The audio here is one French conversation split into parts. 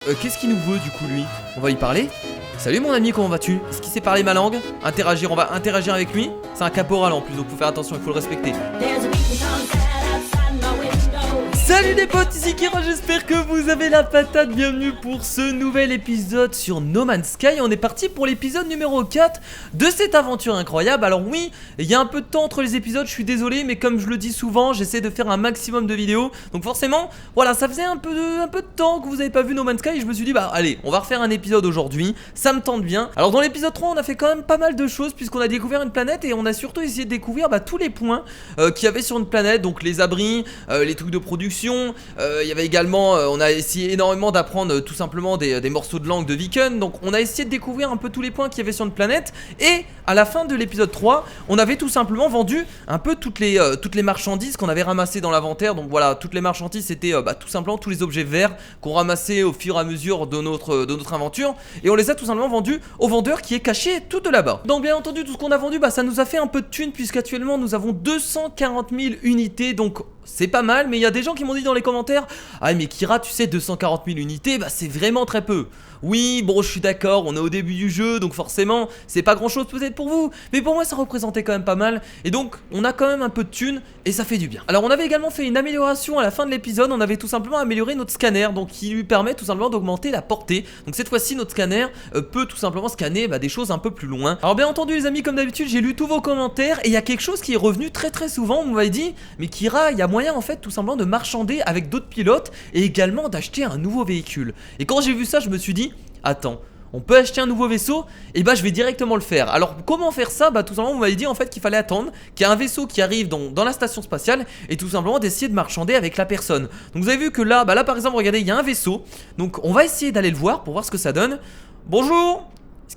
Qu'est-ce qu'il nous veut du coup lui? On va y parler. Salut mon ami, comment vas-tu? Est-ce qu'il sait parler ma langue? Interagir, on va interagir avec lui. C'est un caporal en plus, donc faut faire attention, il faut le respecter. Salut les potes, ici Kira, j'espère que vous avez la patate. Bienvenue pour ce nouvel épisode sur No Man's Sky. On est parti pour l'épisode numéro 4 de cette aventure incroyable. Alors oui, il y a un peu de temps entre les épisodes, je suis désolé, mais comme je le dis souvent, j'essaie de faire un maximum de vidéos. Donc forcément, voilà, ça faisait un peu de temps que vous n'avez pas vu No Man's Sky et je me suis dit, bah allez, on va refaire un épisode aujourd'hui, ça me tente bien. Alors dans l'épisode 3, on a fait quand même pas mal de choses puisqu'on a découvert une planète et on a surtout essayé de découvrir tous les points qu'il y avait sur une planète, donc les abris, les trucs de production. Il y avait également, on a essayé énormément d'apprendre tout simplement des morceaux de langue de Viken. Donc on a essayé de découvrir un peu tous les points qu'il y avait sur une planète. Et à la fin de l'épisode 3, on avait tout simplement vendu un peu toutes les marchandises qu'on avait ramassées dans l'inventaire. Donc voilà, toutes les marchandises c'était tout simplement tous les objets verts qu'on ramassait au fur et à mesure de notre aventure. Et on les a tout simplement vendus au vendeur qui est caché tout de là-bas. Donc bien entendu, tout ce qu'on a vendu, ça nous a fait un peu de thunes puisqu'actuellement nous avons 240 000 unités. Donc c'est pas mal, mais il y a des gens qui m'ont dit dans les commentaires: ah mais Kira, tu sais, 240 000 unités, c'est vraiment très peu. Oui, bon, je suis d'accord, on est au début du jeu, donc forcément, c'est pas grand chose peut-être pour vous, mais pour moi ça représentait quand même pas mal. Et donc, on a quand même un peu de thunes, et ça fait du bien. Alors on avait également fait une amélioration à la fin de l'épisode, on avait tout simplement amélioré notre scanner, donc qui lui permet tout simplement d'augmenter la portée. Donc cette fois-ci, notre scanner peut tout simplement scanner des choses un peu plus loin. Alors bien entendu les amis, comme d'habitude, j'ai lu tous vos commentaires, et il y a quelque chose qui est revenu très souvent, vous m'avez dit: mais Kira, il y a moyen en fait tout simplement de marchander avec d'autres pilotes, et également d'acheter un nouveau véhicule. Et quand j'ai vu ça, je me suis dit: attends, on peut acheter un nouveau vaisseau? Et je vais directement le faire. Alors comment faire ça? Tout simplement, vous m'avez dit en fait qu'il fallait attendre qu'il y ait un vaisseau qui arrive dans la station spatiale, et tout simplement d'essayer de marchander avec la personne. Donc vous avez vu que là, là par exemple, regardez, il y a un vaisseau. Donc on va essayer d'aller le voir pour voir ce que ça donne. Bonjour,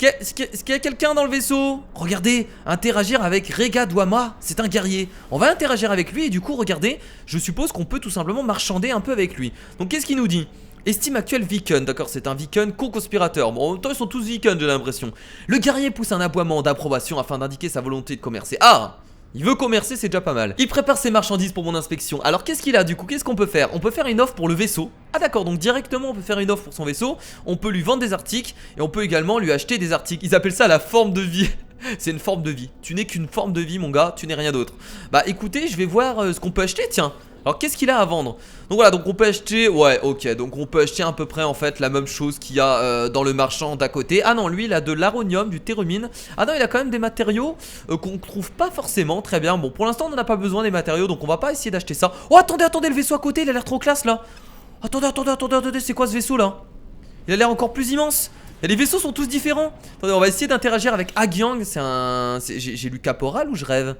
est-ce qu'il y a quelqu'un dans le vaisseau? Regardez, interagir avec Rega Douama, c'est un guerrier. On va interagir avec lui et du coup, regardez, je suppose qu'on peut tout simplement marchander un peu avec lui. Donc qu'est-ce qu'il nous dit? Estime actuelle Viken, d'accord, c'est un Viken co-conspirateur. Bon, en même temps, ils sont tous Viken, j'ai l'impression. Le guerrier pousse un aboiement d'approbation afin d'indiquer sa volonté de commercer. Ah! Il veut commercer, c'est déjà pas mal. Il prépare ses marchandises pour mon inspection. Alors qu'est-ce qu'il a du coup? Qu'est-ce qu'on peut faire? On peut faire une offre pour le vaisseau. Ah d'accord, donc directement on peut faire une offre pour son vaisseau. On peut lui vendre des articles et on peut également lui acheter des articles. Ils appellent ça la forme de vie. C'est une forme de vie. Tu n'es qu'une forme de vie mon gars, tu n'es rien d'autre. Écoutez, je vais voir ce qu'on peut acheter, tiens. Alors qu'est-ce qu'il a à vendre? Donc voilà, donc on peut acheter, ouais ok, donc on peut acheter à peu près en fait la même chose qu'il y a dans le marchand d'à côté. Ah non, lui il a de l'aronium, du thérumine. Ah non, il a quand même des matériaux qu'on trouve pas forcément, très bien. Bon, pour l'instant on n'en a pas besoin des matériaux, donc on va pas essayer d'acheter ça. Oh attendez, le vaisseau à côté, il a l'air trop classe là. Attendez, c'est quoi ce vaisseau là? Il a l'air encore plus immense. Et les vaisseaux sont tous différents. Attendez, on va essayer d'interagir avec Agyang. J'ai lu Caporal ou je rêve?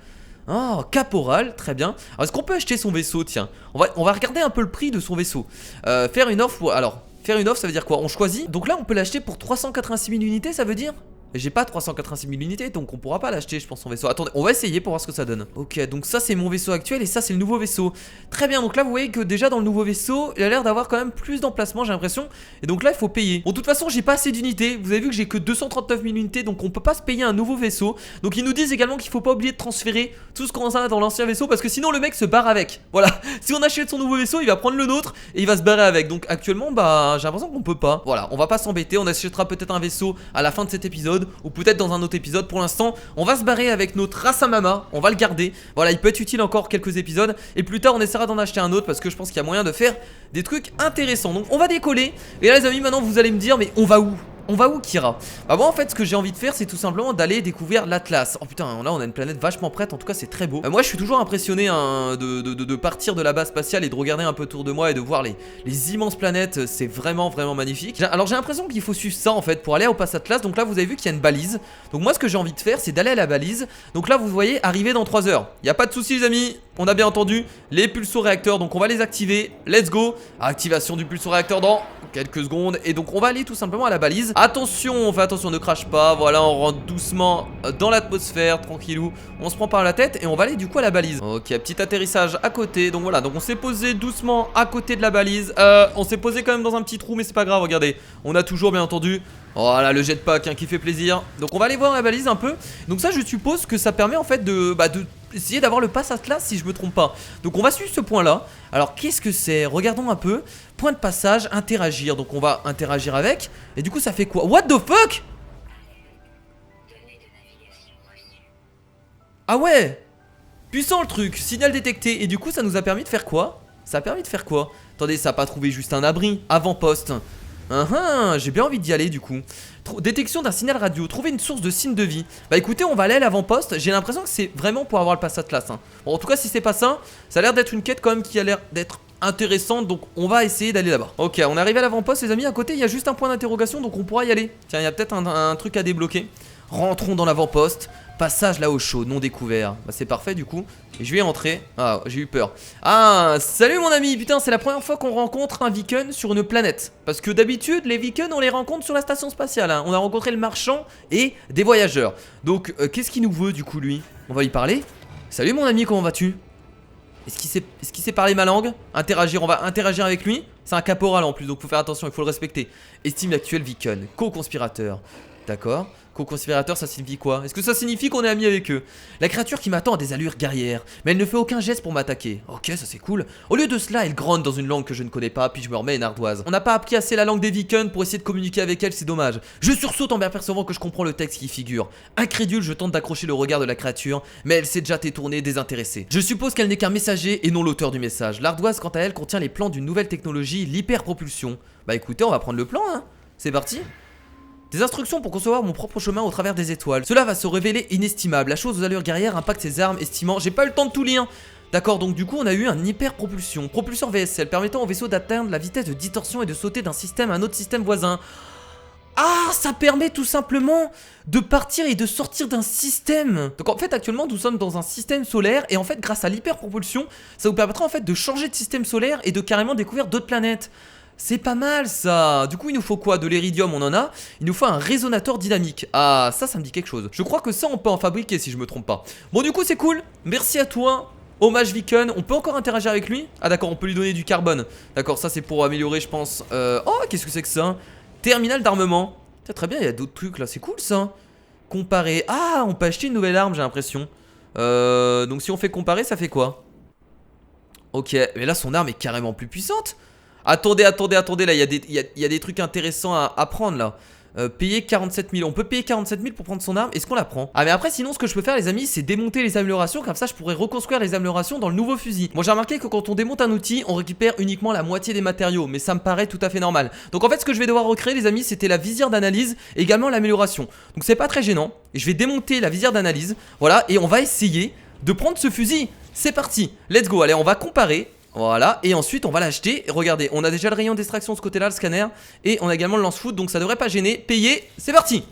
Oh, Caporal, très bien. Alors est-ce qu'on peut acheter son vaisseau? Tiens, on va regarder un peu le prix de son vaisseau. Faire une offre pour... Alors, faire une offre ça veut dire quoi? On choisit. Donc là on peut l'acheter pour 386 000 unités, ça veut dire? J'ai pas 386 000 unités, donc on pourra pas l'acheter, je pense, son vaisseau. Attendez, on va essayer pour voir ce que ça donne. Ok, donc ça c'est mon vaisseau actuel et ça c'est le nouveau vaisseau. Très bien, donc là vous voyez que déjà dans le nouveau vaisseau, il a l'air d'avoir quand même plus d'emplacement, j'ai l'impression. Et donc là il faut payer. Bon, de toute façon, j'ai pas assez d'unités. Vous avez vu que j'ai que 239 000 unités, donc on peut pas se payer un nouveau vaisseau. Donc ils nous disent également qu'il faut pas oublier de transférer tout ce qu'on a dans l'ancien vaisseau parce que sinon le mec se barre avec. Voilà, si on achète son nouveau vaisseau, il va prendre le nôtre et il va se barrer avec. Donc actuellement, j'ai l'impression qu'on peut pas. Voilà, on va pas s'embêter. On achètera peut-être un vaisseau à la fin de cet épisode ou peut-être dans un autre épisode. Pour l'instant on va se barrer avec notre Rasamama, on va le garder. Voilà, il peut être utile encore quelques épisodes et plus tard on essaiera d'en acheter un autre parce que je pense qu'il y a moyen de faire des trucs intéressants. Donc on va décoller et là les amis, maintenant vous allez me dire: mais on va où? On va où Kira? Moi en fait ce que j'ai envie de faire c'est tout simplement d'aller découvrir l'Atlas. Oh putain, là on a une planète vachement prête, en tout cas c'est très beau. Moi je suis toujours impressionné de partir de la base spatiale et de regarder un peu autour de moi et de voir les immenses planètes. C'est vraiment magnifique. Alors j'ai l'impression qu'il faut suivre ça en fait pour aller au pass Atlas. Donc là vous avez vu qu'il y a une balise. Donc moi ce que j'ai envie de faire c'est d'aller à la balise. Donc là vous voyez arriver dans 3 heures. Y a pas de souci les amis, on a bien entendu les pulso-réacteurs. Donc on va les activer, let's go. Activation du pulso-réacteur dans quelques secondes. Et donc on va aller tout simplement à la balise. Attention, on fait attention, ne crache pas. Voilà, on rentre doucement dans l'atmosphère, tranquillou. On se prend par la tête et on va aller du coup à la balise. Ok, petit atterrissage à côté. Donc voilà, donc on s'est posé doucement à côté de la balise. On s'est posé quand même dans un petit trou, mais c'est pas grave, regardez. On a toujours bien entendu Voilà le jetpack qui fait plaisir. Donc on va aller voir la balise un peu. Donc ça je suppose que ça permet en fait de essayer d'avoir le pass Atlas si je me trompe pas. Donc on va suivre ce point là. Alors qu'est-ce que c'est? Regardons un peu. Point de passage, interagir. Donc on va interagir avec. Et du coup ça fait quoi? What the fuck? Ah ouais, puissant le truc, signal détecté. Et du coup ça nous a permis de faire quoi? Ça a permis de faire quoi? Attendez, ça a pas trouvé juste un abri. Avant-poste. J'ai bien envie d'y aller du coup. Détection d'un signal radio, trouver une source de signe de vie. Bah écoutez, on va aller à l'avant-poste. J'ai l'impression que c'est vraiment pour avoir le pass Atlas hein. Bon en tout cas si c'est pas ça, ça a l'air d'être une quête quand même qui a l'air d'être intéressante. Donc on va essayer d'aller là-bas. Ok, on est arrivé à l'avant-poste les amis. À côté il y a juste un point d'interrogation, donc on pourra y aller. Tiens, il y a peut-être un truc à débloquer. Rentrons dans l'avant-poste. Passage là au chaud, non découvert. Bah c'est parfait du coup. Et je vais y entrer. Ah, j'ai eu peur. Ah, salut mon ami. Putain, c'est la première fois qu'on rencontre un Viken sur une planète. Parce que d'habitude, les Viken, on les rencontre sur la station spatiale hein. On a rencontré le marchand et des voyageurs. Donc, qu'est-ce qu'il nous veut du coup lui? On va y parler. Salut mon ami, comment vas-tu? Est-ce qu'il sait parler ma langue? Interagir, on va interagir avec lui. C'est un caporal en plus, donc faut faire attention, il faut le respecter. Estime l'actuel Viken, co-conspirateur. D'accord. Co-conspirateur, ça signifie quoi? Est-ce que ça signifie qu'on est amis avec eux? La créature qui m'attend a des allures guerrières, mais elle ne fait aucun geste pour m'attaquer. Ok, ça c'est cool. Au lieu de cela, elle gronde dans une langue que je ne connais pas, puis je me remets une ardoise. On n'a pas appris assez la langue des Vikings pour essayer de communiquer avec elle, c'est dommage. Je sursaute en m'apercevant que je comprends le texte qui y figure. Incrédule, je tente d'accrocher le regard de la créature, mais elle s'est déjà détournée, désintéressée. Je suppose qu'elle n'est qu'un messager et non l'auteur du message. L'ardoise, quant à elle, contient les plans d'une nouvelle technologie, l'hyperpropulsion. Bah écoutez, on va prendre le plan, hein. C'est parti. Des instructions pour concevoir mon propre chemin au travers des étoiles. Cela va se révéler inestimable. La chose aux allures guerrières impacte ses armes, estimant... J'ai pas eu le temps de tout lire. D'accord, donc du coup on a eu un hyper-propulsion. Propulseur VSL permettant au vaisseau d'atteindre la vitesse de distorsion et de sauter d'un système à un autre système voisin. Ah, ça permet tout simplement de partir et de sortir d'un système. Donc en fait actuellement nous sommes dans un système solaire. Et en fait grâce à l'hyper-propulsion, ça vous permettra en fait de changer de système solaire et de carrément découvrir d'autres planètes. C'est pas mal ça. Du coup il nous faut quoi? De l'iridium on en a. Il nous faut un résonateur dynamique. Ah ça me dit quelque chose. Je crois que ça on peut en fabriquer si je me trompe pas. Bon du coup c'est cool. Merci à toi. Hommage Viken. On peut encore interagir avec lui? Ah d'accord, on peut lui donner du carbone. D'accord, ça c'est pour améliorer je pense. Oh qu'est-ce que c'est que ça? Terminal d'armement. Très bien, il y a d'autres trucs là, c'est cool ça. Comparer. Ah on peut acheter une nouvelle arme j'ai l'impression. Donc si on fait comparer ça fait quoi? Ok, mais là son arme est carrément plus puissante. Attendez, là, il y a des trucs intéressants à prendre, là. Payer 47 000. On peut payer 47 000 pour prendre son arme. Est-ce qu'on la prend? Ah, mais après, sinon, ce que je peux faire, les amis, c'est démonter les améliorations. Comme ça, je pourrais reconstruire les améliorations dans le nouveau fusil. Moi, j'ai remarqué que quand on démonte un outil, on récupère uniquement la moitié des matériaux. Mais ça me paraît tout à fait normal. Donc, en fait, ce que je vais devoir recréer, les amis, c'était la visière d'analyse. Également l'amélioration. Donc, c'est pas très gênant. Et je vais démonter la visière d'analyse. Voilà. Et on va essayer de prendre ce fusil. C'est parti. Let's go. Allez, on va comparer. Voilà, et ensuite on va l'acheter. Regardez, on a déjà le rayon d'extraction de ce côté là, le scanner. Et on a également le lance-foot, donc ça devrait pas gêner. Payer, c'est parti.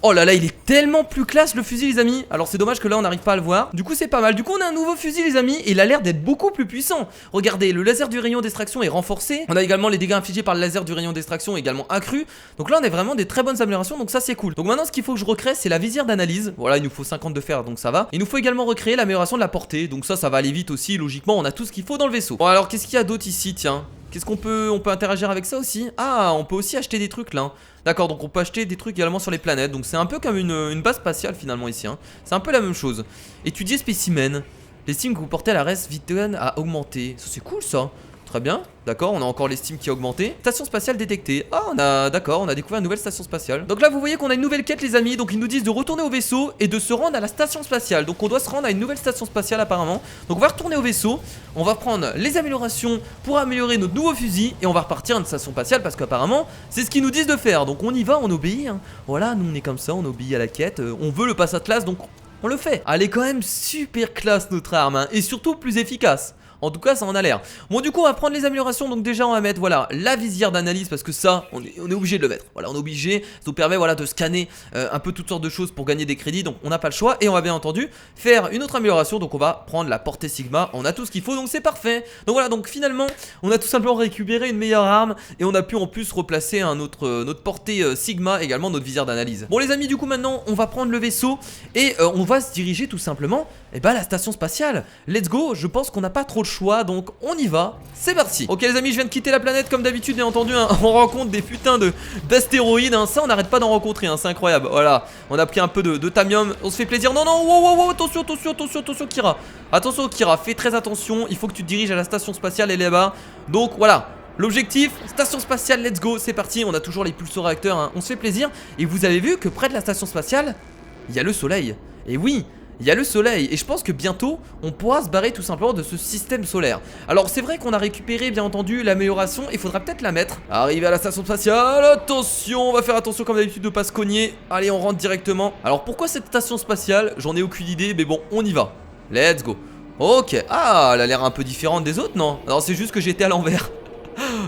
Oh là là, il est tellement plus classe le fusil les amis. Alors c'est dommage que là on n'arrive pas à le voir. Du coup c'est pas mal, du coup on a un nouveau fusil les amis. Et il a l'air d'être beaucoup plus puissant. Regardez, le laser du rayon d'extraction est renforcé. On a également les dégâts infligés par le laser du rayon d'extraction également accrus. Donc là on a vraiment des très bonnes améliorations, donc ça c'est cool. Donc maintenant ce qu'il faut que je recrée c'est la visière d'analyse. Voilà, il nous faut 50 de fer, donc ça va. Il nous faut également recréer l'amélioration de la portée. Donc ça va aller vite aussi, logiquement on a tout ce qu'il faut dans le vaisseau. Bon alors qu'est-ce qu'il y a d'autre ici, tiens? Qu'est-ce qu'on peut... On peut interagir avec ça aussi? Ah, on peut aussi acheter des trucs là. D'accord, donc on peut acheter des trucs également sur les planètes. Donc c'est un peu comme une base spatiale finalement ici hein. C'est un peu la même chose. Étudier spécimen. L'estime que vous portez à la race Viken a augmenté. Ça c'est cool ça. Très bien, d'accord, on a encore l'estime qui a augmenté. Station spatiale détectée. Ah, d'accord, on a découvert une nouvelle station spatiale. Donc là, vous voyez qu'on a une nouvelle quête, les amis. Donc ils nous disent de retourner au vaisseau et de se rendre à la station spatiale. Donc on doit se rendre à une nouvelle station spatiale apparemment. Donc on va retourner au vaisseau. On va prendre les améliorations pour améliorer notre nouveau fusil. Et on va repartir à une station spatiale parce qu'apparemment, c'est ce qu'ils nous disent de faire. Donc on y va, on obéit hein. Voilà, nous on est comme ça, on obéit à la quête. On veut le pass Atlas, donc on le fait. Elle est quand même super classe notre arme hein. Et surtout plus efficace. En tout cas ça en a l'air. Bon du coup on va prendre les améliorations. Donc déjà on va mettre voilà la visière d'analyse. Parce que ça on est obligé de le mettre. Voilà on est obligé. Ça nous permet voilà de scanner un peu toutes sortes de choses pour gagner des crédits. Donc on n'a pas le choix. Et on va bien entendu faire une autre amélioration. Donc on va prendre la portée Sigma. On a tout ce qu'il faut donc c'est parfait. Donc voilà donc finalement on a tout simplement récupéré une meilleure arme. Et on a pu en plus replacer notre portée Sigma. Également notre visière d'analyse. Bon les amis du coup maintenant on va prendre le vaisseau. Et on va se diriger tout simplement à la station spatiale. Let's go. Je pense qu'on n'a pas trop de choix. choix, donc on y va. C'est parti. Ok les amis, je viens de quitter la planète comme d'habitude, bien entendu, hein. On rencontre des putains d'astéroïdes, hein. Ça on n'arrête pas d'en rencontrer, hein. C'est incroyable. Voilà, on a pris un peu de tamium, on se fait plaisir. Non non, wow, attention, attention Kira. Attention Kira, fais très attention. Il faut que tu te diriges à la station spatiale, elle est là-bas. Donc voilà, l'objectif, station spatiale, let's go, c'est parti. On a toujours les pulsoréacteurs, hein. On se fait plaisir. Et vous avez vu que près de la station spatiale, il y a le soleil. Et oui, il y a le soleil et je pense que bientôt on pourra se barrer tout simplement de ce système solaire. Alors c'est vrai qu'on a récupéré bien entendu l'amélioration, il faudra peut-être la mettre. Arrivé à la station spatiale, attention, on va faire attention comme d'habitude de pas se cogner. Allez, on rentre directement. Alors pourquoi cette station spatiale? J'en ai aucune idée, mais bon, on y va. Let's go. Ok, ah, elle a l'air un peu différente des autres, non? Non, c'est juste que j'étais à l'envers.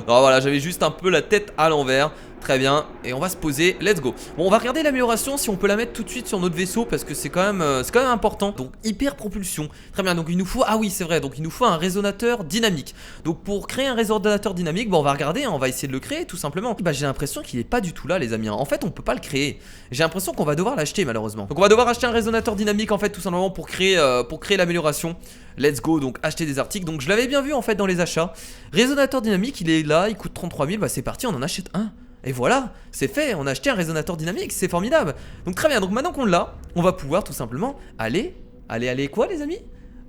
Non, voilà, j'avais juste un peu la tête à l'envers. Très bien, et on va se poser, let's go. Bon, on va regarder l'amélioration, si on peut la mettre tout de suite sur notre vaisseau, parce que c'est quand même important. Donc, hyper propulsion, très bien, donc il nous faut, ah oui c'est vrai, donc il nous faut un résonateur dynamique. Donc pour créer un résonateur dynamique, bon on va regarder, hein, on va essayer de le créer tout simplement. Bah j'ai l'impression qu'il est pas du tout là les amis, hein. En fait on peut pas le créer, j'ai l'impression qu'on va devoir l'acheter malheureusement. Donc on va devoir acheter un résonateur dynamique en fait tout simplement pour créer l'amélioration. Let's go, donc acheter des articles, donc je l'avais bien vu en fait dans les achats. Résonateur dynamique, il est là, il coûte 33 000, bah c'est parti, on en achète un. Et voilà, c'est fait, on a acheté un résonateur dynamique, c'est formidable. Donc très bien, donc maintenant qu'on l'a, on va pouvoir tout simplement aller quoi les amis?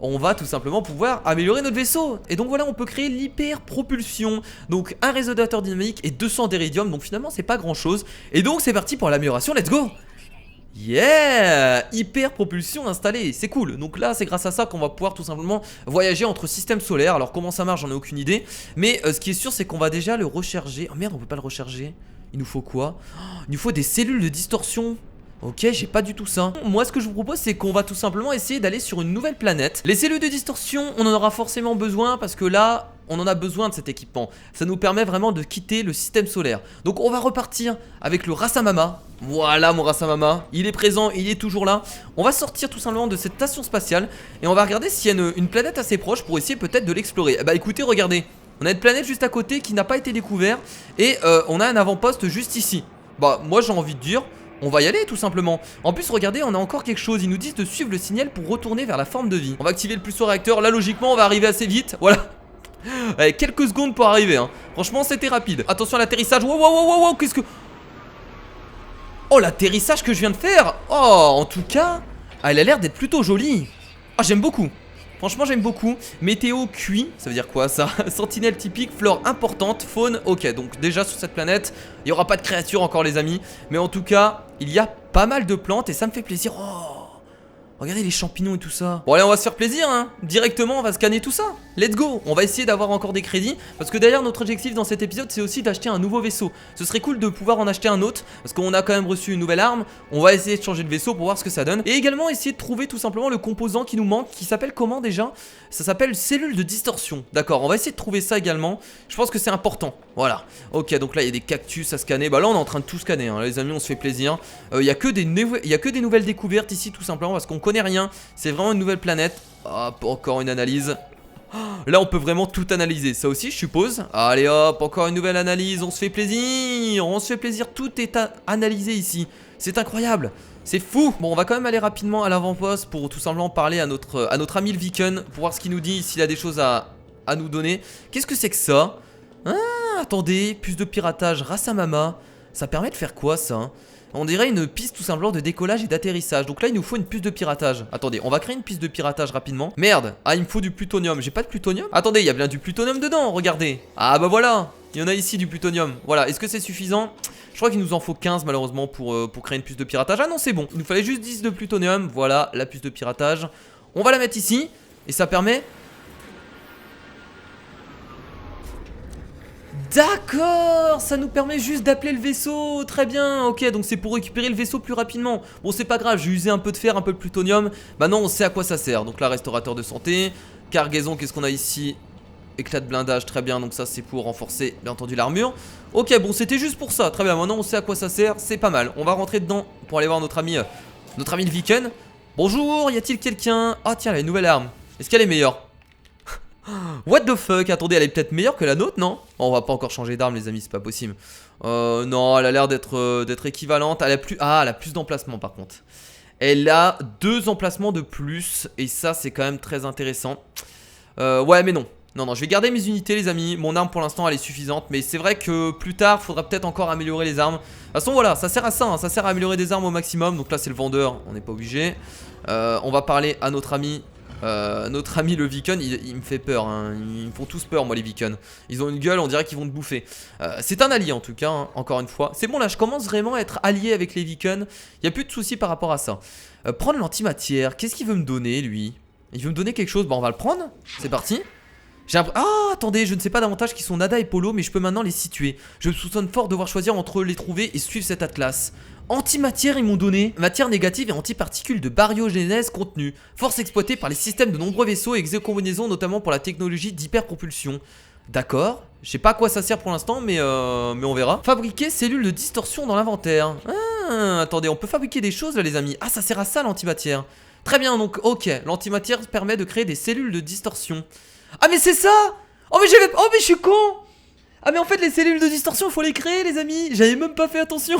On va tout simplement pouvoir améliorer notre vaisseau. Et donc voilà, on peut créer l'hyper propulsion. Donc un résonateur dynamique et 200 d'iridium, donc finalement c'est pas grand chose. Et donc c'est parti pour l'amélioration, let's go. Yeah, hyper propulsion installée, c'est cool. Donc là c'est grâce à ça qu'on va pouvoir tout simplement voyager entre systèmes solaires. Alors comment ça marche j'en ai aucune idée. Mais ce qui est sûr c'est qu'on va déjà le recharger. Oh merde, on peut pas le recharger. Il nous faut quoi? Il nous faut des cellules de distorsion. Ok, j'ai pas du tout ça. Moi ce que je vous propose c'est qu'on va tout simplement essayer d'aller sur une nouvelle planète. Les cellules de distorsion on en aura forcément besoin parce que là on en a besoin de cet équipement. Ça nous permet vraiment de quitter le système solaire. Donc on va repartir avec le Rasamama. Voilà mon Rasamama, il est présent, il est toujours là. On va sortir tout simplement de cette station spatiale et on va regarder s'il y a une planète assez proche pour essayer peut-être de l'explorer. Bah écoutez, regardez, on a une planète juste à côté qui n'a pas été découverte. Et on a un avant-poste juste ici. Bah moi j'ai envie de dire, on va y aller tout simplement. En plus regardez, on a encore quelque chose. Ils nous disent de suivre le signal pour retourner vers la forme de vie. On va activer le pulsoréacteur, là logiquement on va arriver assez vite. Voilà. Allez, quelques secondes pour arriver hein. Franchement c'était rapide. Attention à l'atterrissage. Wow, qu'est-ce que... Oh l'atterrissage que je viens de faire. Oh en tout cas elle a l'air d'être plutôt jolie. Ah j'aime beaucoup. Franchement j'aime beaucoup. Météo cuit, ça veut dire quoi ça? Sentinelle typique, flore importante, faune. Ok, donc déjà sur cette planète il n'y aura pas de créatures encore les amis. Mais en tout cas il y a pas mal de plantes et ça me fait plaisir. Oh, regardez les champignons et tout ça. Bon allez, on va se faire plaisir hein. Directement on va scanner tout ça. Let's go. On va essayer d'avoir encore des crédits. Parce que d'ailleurs notre objectif dans cet épisode c'est aussi d'acheter un nouveau vaisseau. Ce serait cool de pouvoir en acheter un autre. Parce qu'on a quand même reçu une nouvelle arme. On va essayer de changer de vaisseau pour voir ce que ça donne. Et également essayer de trouver tout simplement le composant qui nous manque. Qui s'appelle comment déjà? Ça s'appelle cellule de distorsion. D'accord, on va essayer de trouver ça également. Je pense que c'est important. Voilà. Ok, donc là il y a des cactus à scanner. Bah là on est en train de tout scanner hein. Les amis, on se fait plaisir. Il y a que des nouvelles découvertes ici tout simplement. Parce qu'on connaît rien. C'est vraiment une nouvelle planète. Hop, encore une analyse. Là on peut vraiment tout analyser, ça aussi je suppose. Allez hop, encore une nouvelle analyse, on se fait plaisir. On se fait plaisir, tout est analysé ici. C'est incroyable, c'est fou. Bon on va quand même aller rapidement à l'avant-poste pour tout simplement parler à notre ami le Viken. Pour voir ce qu'il nous dit, s'il a des choses à nous donner. Qu'est-ce que c'est que ça? Ah attendez, puce de piratage Rasamama. Ça permet de faire quoi ça? On dirait une piste tout simplement de décollage et d'atterrissage. Donc là il nous faut une puce de piratage. Attendez, on va créer une piste de piratage rapidement. Merde, ah il me faut du plutonium. J'ai pas de plutonium? Attendez, il y a bien du plutonium dedans, regardez. Ah bah voilà, il y en a ici du plutonium. Voilà, est-ce que c'est suffisant? Je crois qu'il nous en faut 15 malheureusement pour créer une puce de piratage. Ah non c'est bon, il nous fallait juste 10 de plutonium. Voilà, la puce de piratage. On va la mettre ici. Et ça permet... D'accord, ça nous permet juste d'appeler le vaisseau. Très bien, ok, donc c'est pour récupérer le vaisseau plus rapidement. Bon c'est pas grave, j'ai usé un peu de fer, un peu de plutonium. Maintenant on sait à quoi ça sert. Donc là restaurateur de santé. Cargaison, qu'est-ce qu'on a ici? Éclat de blindage, très bien, donc ça c'est pour renforcer bien entendu l'armure. Ok, bon c'était juste pour ça, très bien, maintenant on sait à quoi ça sert, c'est pas mal. On va rentrer dedans pour aller voir notre ami le Viken. Bonjour, y a-t-il quelqu'un? Ah tiens, elle a une nouvelle arme. Est-ce qu'elle est meilleure? What the fuck? Attendez, elle est peut-être meilleure que la nôtre, non? On va pas encore changer d'arme les amis, c'est pas possible. Non, elle a l'air d'être équivalente. Elle a plus d'emplacements par contre. Elle a 2 emplacements de plus. Et ça c'est quand même très intéressant. Ouais mais non. Non, je vais garder mes unités les amis. Mon arme pour l'instant elle est suffisante. Mais c'est vrai que plus tard faudra peut-être encore améliorer les armes. De toute façon voilà, ça sert à ça hein. Ça sert à améliorer des armes au maximum. Donc là c'est le vendeur, on n'est pas obligé. On va parler à notre ami. Notre ami le Viken, il me fait peur hein. Ils me font tous peur moi les Viken. Ils ont une gueule, on dirait qu'ils vont te bouffer. C'est un allié en tout cas hein, encore une fois. C'est bon là je commence vraiment à être allié avec les Viken. Il n'y a plus de soucis par rapport à ça. Prendre l'antimatière, qu'est-ce qu'il veut me donner lui? Il veut me donner quelque chose, bon on va le prendre. C'est parti. Ah attendez, je ne sais pas davantage qui sont Nada et Polo, mais je peux maintenant les situer. Je me soupçonne fort de devoir choisir entre les trouver et suivre cet atlas. Antimatière ils m'ont donné. Matière négative et antiparticules de baryogénèse contenue. Force exploitée par les systèmes de nombreux vaisseaux et exocombinaisons, notamment pour la technologie d'hyperpropulsion. D'accord, je sais pas à quoi ça sert pour l'instant mais on verra. Fabriquer cellules de distorsion dans l'inventaire. Ah, attendez, on peut fabriquer des choses là les amis. Ah ça sert à ça l'antimatière. Très bien donc ok, l'antimatière permet de créer des cellules de distorsion. Ah mais c'est ça. Oh mais je suis con. Ah mais en fait les cellules de distorsion il faut les créer les amis. J'avais même pas fait attention.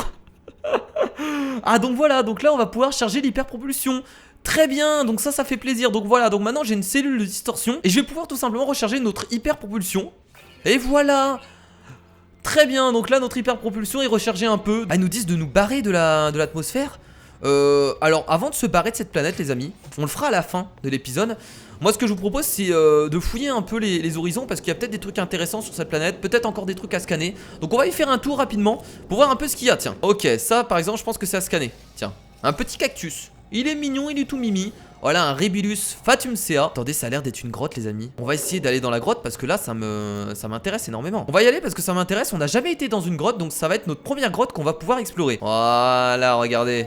Ah donc voilà, donc là on va pouvoir charger l'hyperpropulsion. Très bien, donc ça fait plaisir. Donc voilà, donc maintenant j'ai une cellule de distorsion. Et je vais pouvoir tout simplement recharger notre hyperpropulsion. Et voilà. Très bien, donc là notre hyperpropulsion est rechargée un peu. Ah, ils nous disent de nous barrer de l'atmosphère. Alors avant de se barrer de cette planète les amis, on le fera à la fin de l'épisode. Moi ce que je vous propose c'est de fouiller un peu les horizons. Parce qu'il y a peut-être des trucs intéressants sur cette planète. Peut-être encore des trucs à scanner. Donc on va y faire un tour rapidement pour voir un peu ce qu'il y a. Tiens, ok, ça par exemple je pense que c'est à scanner. Tiens, un petit cactus. Il est mignon, il est tout mimi. Voilà un Rebilus fatumcea. Attendez, ça a l'air d'être une grotte les amis. On va essayer d'aller dans la grotte parce que là ça m'intéresse énormément. On va y aller parce que ça m'intéresse. On n'a jamais été dans une grotte donc ça va être notre première grotte qu'on va pouvoir explorer. Voilà, regardez.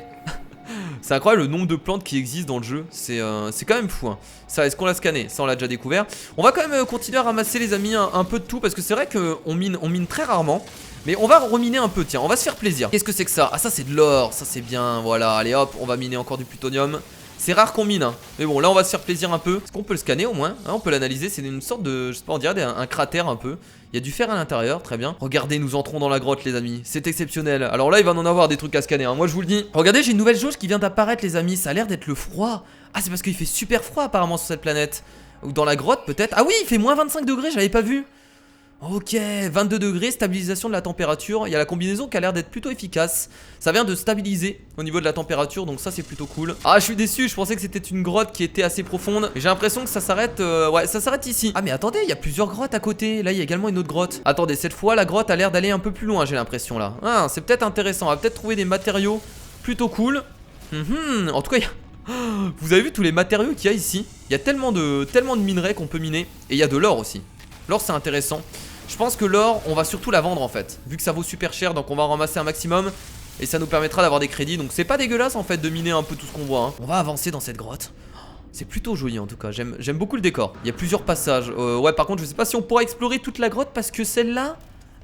C'est incroyable le nombre de plantes qui existent dans le jeu. C'est quand même fou hein. Ça, est-ce qu'on l'a scanné? Ça on l'a déjà découvert. On va quand même continuer à ramasser les amis un peu de tout. Parce que c'est vrai qu'on mine très rarement. Mais on va reminer un peu, tiens, on va se faire plaisir. Qu'est-ce que c'est que ça? Ah ça c'est de l'or, ça c'est bien, voilà. Allez hop, on va miner encore du plutonium. C'est rare qu'on mine hein. Mais bon là on va se faire plaisir un peu. Est-ce qu'on peut le scanner au moins hein? On peut l'analyser, c'est une sorte de, je sais pas, on dirait un cratère un peu. Il y a du fer à l'intérieur, très bien. Regardez, nous entrons dans la grotte les amis. C'est exceptionnel. Alors là il va en avoir des trucs à scanner hein. Moi je vous le dis. Regardez, j'ai une nouvelle jauge qui vient d'apparaître les amis. Ça a l'air d'être le froid. Ah c'est parce qu'il fait super froid apparemment sur cette planète. Ou dans la grotte peut-être. Ah oui, il fait moins 25 degrés, j'avais pas vu. Ok, 22 degrés, stabilisation de la température. Il y a la combinaison qui a l'air d'être plutôt efficace. Ça vient de stabiliser au niveau de la température, donc ça c'est plutôt cool. Ah je suis déçu, je pensais que c'était une grotte qui était assez profonde. Mais j'ai l'impression que ça s'arrête, ouais ça s'arrête ici. Ah mais attendez, il y a plusieurs grottes à côté. Là il y a également une autre grotte. Attendez, cette fois la grotte a l'air d'aller un peu plus loin, j'ai l'impression là. Ah c'est peut-être intéressant, on va peut-être trouver des matériaux plutôt cool. En tout cas vous avez vu tous les matériaux qu'il y a ici. Il y a tellement de minerais qu'on peut miner. Et il y a de l'or aussi. L'or c'est intéressant. Je pense que l'or, on va surtout la vendre en fait. Vu que ça vaut super cher, donc on va en ramasser un maximum. Et ça nous permettra d'avoir des crédits. Donc c'est pas dégueulasse en fait de miner un peu tout ce qu'on voit hein. On va avancer dans cette grotte. C'est plutôt joli en tout cas, j'aime beaucoup le décor. Il y a plusieurs passages. Ouais par contre je sais pas si on pourra explorer toute la grotte. Parce que celle-là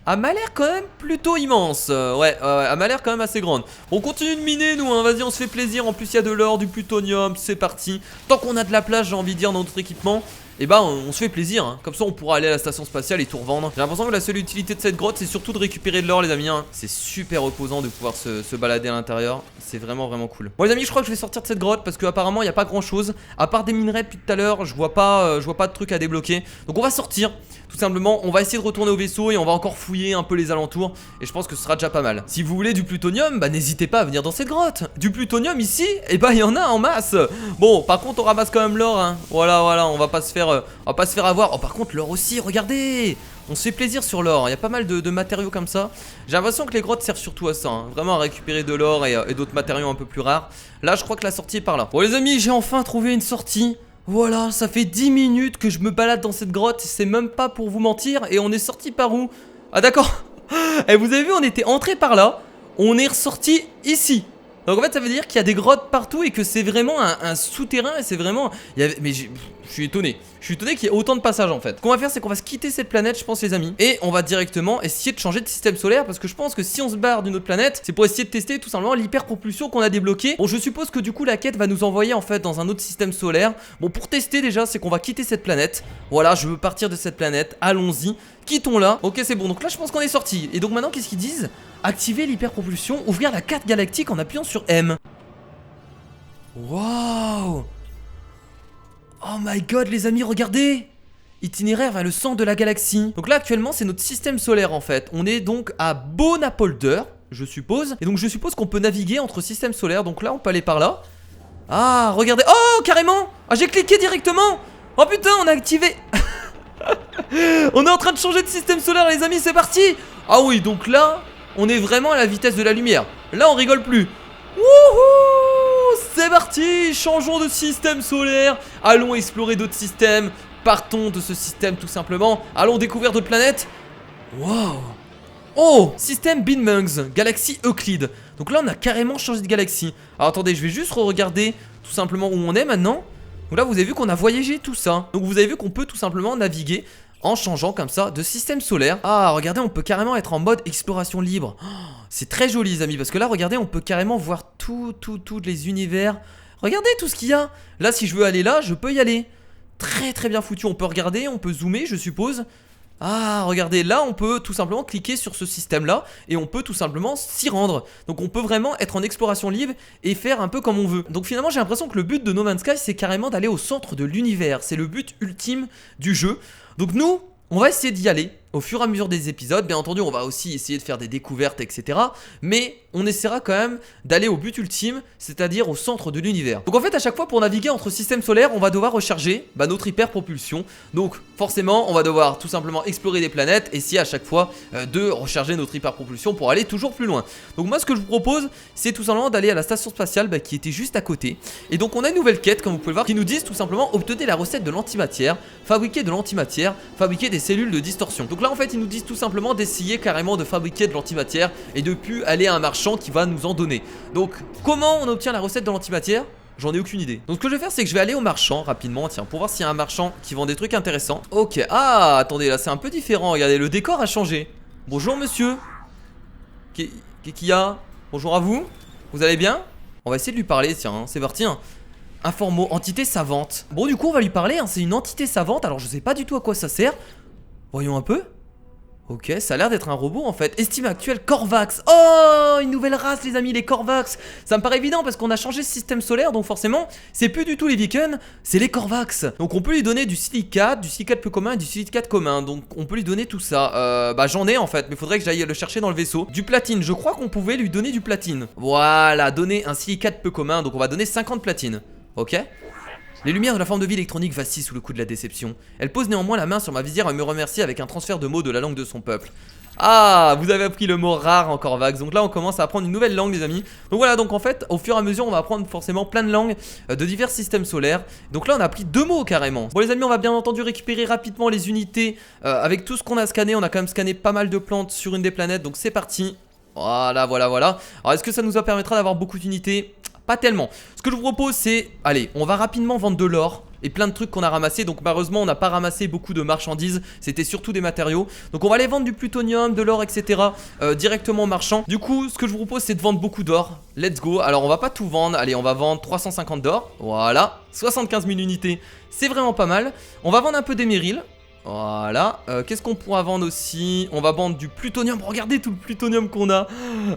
a m'a l'air quand même plutôt immense. Ouais, elle m'a l'air quand même assez grande. On continue de miner nous hein. Vas-y on se fait plaisir. En plus il y a de l'or, du plutonium, c'est parti. Tant qu'on a de la place j'ai envie de dire dans notre équipement. Et bah on se fait plaisir hein. Comme ça on pourra aller à la station spatiale et tout revendre. J'ai l'impression que la seule utilité de cette grotte c'est surtout de récupérer de l'or les amis hein. C'est super reposant de pouvoir se balader à l'intérieur. C'est vraiment cool. Bon les amis je crois que je vais sortir de cette grotte. Parce qu'apparemment il n'y a pas grand chose. À part des minerais depuis tout à l'heure. Je vois pas de trucs à débloquer. Donc on va sortir. Tout simplement on va essayer de retourner au vaisseau. Et on va encore fouiller un peu les alentours. Et je pense que ce sera déjà pas mal. Si vous voulez du plutonium bah n'hésitez pas à venir dans cette grotte. Du plutonium ici et bah il y en a en masse. Bon par contre on ramasse quand même l'or hein. Voilà on va pas se faire avoir. Oh par contre l'or aussi, regardez. On se fait plaisir sur l'or, il y a pas mal de matériaux comme ça. J'ai l'impression que les grottes servent surtout à ça hein. Vraiment à récupérer de l'or et d'autres matériaux un peu plus rares. Là je crois que la sortie est par là. Bon les amis j'ai enfin trouvé une sortie. Voilà, ça fait 10 minutes que je me balade dans cette grotte. C'est même pas pour vous mentir. Et on est sorti par où? Ah d'accord. Et vous avez vu on était entré par là. On est ressorti ici. Donc en fait ça veut dire qu'il y a des grottes partout et que c'est vraiment un souterrain et c'est vraiment... Mais je suis étonné. Je suis étonné qu'il y ait autant de passages en fait. Ce qu'on va faire c'est qu'on va se quitter cette planète je pense les amis. Et on va directement essayer de changer de système solaire. Parce que je pense que si on se barre d'une autre planète, c'est pour essayer de tester tout simplement l'hyperpropulsion qu'on a débloquée. Bon je suppose que du coup la quête va nous envoyer en fait dans un autre système solaire. Bon pour tester déjà c'est qu'on va quitter cette planète. Voilà je veux partir de cette planète. Allons-y. Quittons-la. Ok c'est bon donc là je pense qu'on est sorti. Et donc maintenant qu'est-ce qu'ils disent? Activer l'hyperpropulsion, ouvrir la carte galactique en appuyant sur M. Waouh. Oh my god les amis regardez. itinéraire vers le centre de la galaxie. Donc là actuellement c'est notre système solaire en fait. On est donc à Bonapolder, je suppose. Et donc je suppose qu'on peut naviguer entre systèmes solaires. Donc là on peut aller par là. Ah regardez, oh carrément. Ah j'ai cliqué directement. Oh putain on a activé. On est en train de changer de système solaire les amis, c'est parti. Ah oui donc là on est vraiment à la vitesse de la lumière. Là on rigole plus. Wouhou, c'est parti, changeons de système solaire. Allons explorer d'autres systèmes. Partons de ce système tout simplement. Allons découvrir d'autres planètes. Wow. Oh, système Binmungs, galaxie Euclide. Donc là on a carrément changé de galaxie. Alors attendez, je vais juste regarder tout simplement où on est maintenant. Donc là vous avez vu qu'on a voyagé tout ça. Donc vous avez vu qu'on peut tout simplement naviguer en changeant comme ça de système solaire. Ah regardez, on peut carrément être en mode exploration libre. Oh, c'est très joli les amis, parce que là regardez, on peut carrément voir tous les univers. Regardez tout ce qu'il y a. Là si je veux aller là, je peux y aller. Très très bien foutu, on peut regarder, on peut zoomer je suppose. Ah regardez, là on peut tout simplement cliquer sur ce système là et on peut tout simplement s'y rendre. Donc on peut vraiment être en exploration libre et faire un peu comme on veut. Donc finalement j'ai l'impression que le but de No Man's Sky c'est carrément d'aller au centre de l'univers. C'est le but ultime du jeu. Donc nous on va essayer d'y aller au fur et à mesure des épisodes. Bien entendu on va aussi essayer de faire des découvertes etc. Mais on essaiera quand même d'aller au but ultime, c'est-à-dire au centre de l'univers. Donc en fait à chaque fois pour naviguer entre systèmes solaires on va devoir recharger notre hyper propulsion. Donc forcément on va devoir tout simplement explorer des planètes. Essayer à chaque fois de recharger notre hyper propulsion pour aller toujours plus loin. Donc moi ce que je vous propose c'est tout simplement d'aller à la station spatiale qui était juste à côté. Et donc on a une nouvelle quête comme vous pouvez le voir qui nous dit tout simplement obtenez la recette de l'antimatière, fabriquer de l'antimatière, fabriquer des cellules de distorsion. Donc là en fait ils nous disent tout simplement d'essayer carrément de fabriquer de l'antimatière et de plus aller à un marchand qui va nous en donner. Donc comment on obtient la recette de l'antimatière? J'en ai aucune idée. Donc ce que je vais faire c'est que je vais aller au marchand rapidement, tiens, pour voir s'il y a un marchand qui vend des trucs intéressants. Ok, ah attendez, là c'est un peu différent, regardez, le décor a changé. Bonjour monsieur. Qu'est-ce qu'il y a? Bonjour à vous. Vous allez bien? On va essayer de lui parler, tiens, c'est parti hein. Informo, entité savante. Bon du coup on va lui parler, hein. C'est une entité savante, alors je sais pas du tout à quoi ça sert. Voyons un peu. Ok, ça a l'air d'être un robot en fait. Estime actuelle Korvax. Oh, une nouvelle race les amis, les Korvax. Ça me paraît évident parce qu'on a changé de système solaire. Donc forcément, c'est plus du tout les Viken, c'est les Korvax. Donc on peut lui donner du silicate peu commun et du silicate commun. Donc on peut lui donner tout ça. J'en ai en fait, mais faudrait que j'aille le chercher dans le vaisseau. Du platine, je crois qu'on pouvait lui donner du platine. Voilà, donner un silicate peu commun. Donc on va donner 50 platines. Ok. Les lumières de la forme de vie électronique vacillent sous le coup de la déception. Elle pose néanmoins la main sur ma visière et me remercie avec un transfert de mots de la langue de son peuple. Ah, vous avez appris le mot rare en Korvax. Donc là on commence à apprendre une nouvelle langue les amis. Donc voilà, donc en fait au fur et à mesure on va apprendre forcément plein de langues de divers systèmes solaires. Donc là on a appris 2 mots carrément. Bon les amis, on va bien entendu récupérer rapidement les unités. Avec tout ce qu'on a scanné, on a quand même scanné pas mal de plantes sur une des planètes. Donc c'est parti. Voilà. Alors est-ce que ça nous permettra d'avoir beaucoup d'unités? Pas tellement. Ce que je vous propose c'est, allez, on va rapidement vendre de l'or et plein de trucs qu'on a ramassés. Donc malheureusement on n'a pas ramassé beaucoup de marchandises, c'était surtout des matériaux. Donc on va aller vendre du plutonium, de l'or etc. Directement aux marchands. Du coup ce que je vous propose c'est de vendre beaucoup d'or. Let's go. Alors on va pas tout vendre, allez on va vendre 350 d'or. Voilà, 75 000 unités, c'est vraiment pas mal. On va vendre un peu d'éméril. Voilà, qu'est-ce qu'on pourra vendre aussi? On va vendre du plutonium, regardez tout le plutonium qu'on a.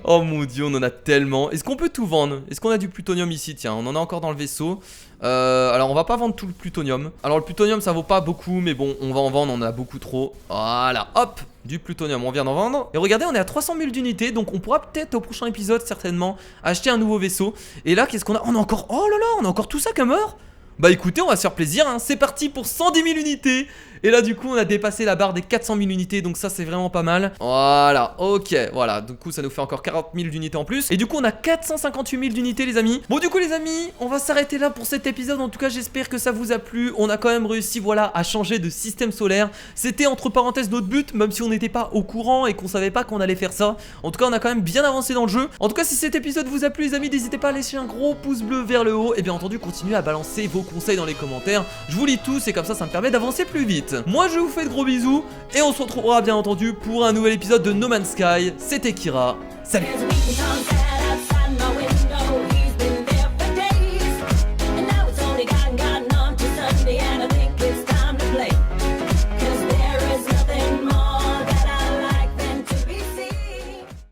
Oh mon dieu, on en a tellement. Est-ce qu'on peut tout vendre? Est-ce qu'on a du plutonium ici? Tiens, on en a encore dans le vaisseau. Alors on va pas vendre tout le plutonium. Alors le plutonium ça vaut pas beaucoup, mais bon, on va en vendre, on en a beaucoup trop. Voilà, hop, du plutonium, on vient d'en vendre. Et regardez, on est à 300 000 d'unités, donc on pourra peut-être au prochain épisode certainement acheter un nouveau vaisseau. Et là, qu'est-ce qu'on a? On a encore, oh là là, on a encore tout ça comme or. Bah écoutez, on va se faire plaisir, hein. C'est parti pour 110 000 unités. Et là du coup on a dépassé la barre des 400 000 unités. Donc ça c'est vraiment pas mal. Voilà, ok, voilà, du coup ça nous fait encore 40 000 d'unités en plus. Et du coup on a 458 000 d'unités les amis. Bon du coup les amis, on va s'arrêter là pour cet épisode. En tout cas j'espère que ça vous a plu. On a quand même réussi, voilà, à changer de système solaire. C'était entre parenthèses notre but, même si on n'était pas au courant et qu'on savait pas qu'on allait faire ça. En tout cas on a quand même bien avancé dans le jeu. En tout cas si cet épisode vous a plu les amis, n'hésitez pas à laisser un gros pouce bleu vers le haut. Et bien entendu continuez à balancer vos conseils dans les commentaires. Je vous lis tous et comme ça me permet d'avancer plus vite. Moi je vous fais de gros bisous et on se retrouvera bien entendu pour un nouvel épisode de No Man's Sky. C'était Kira, salut.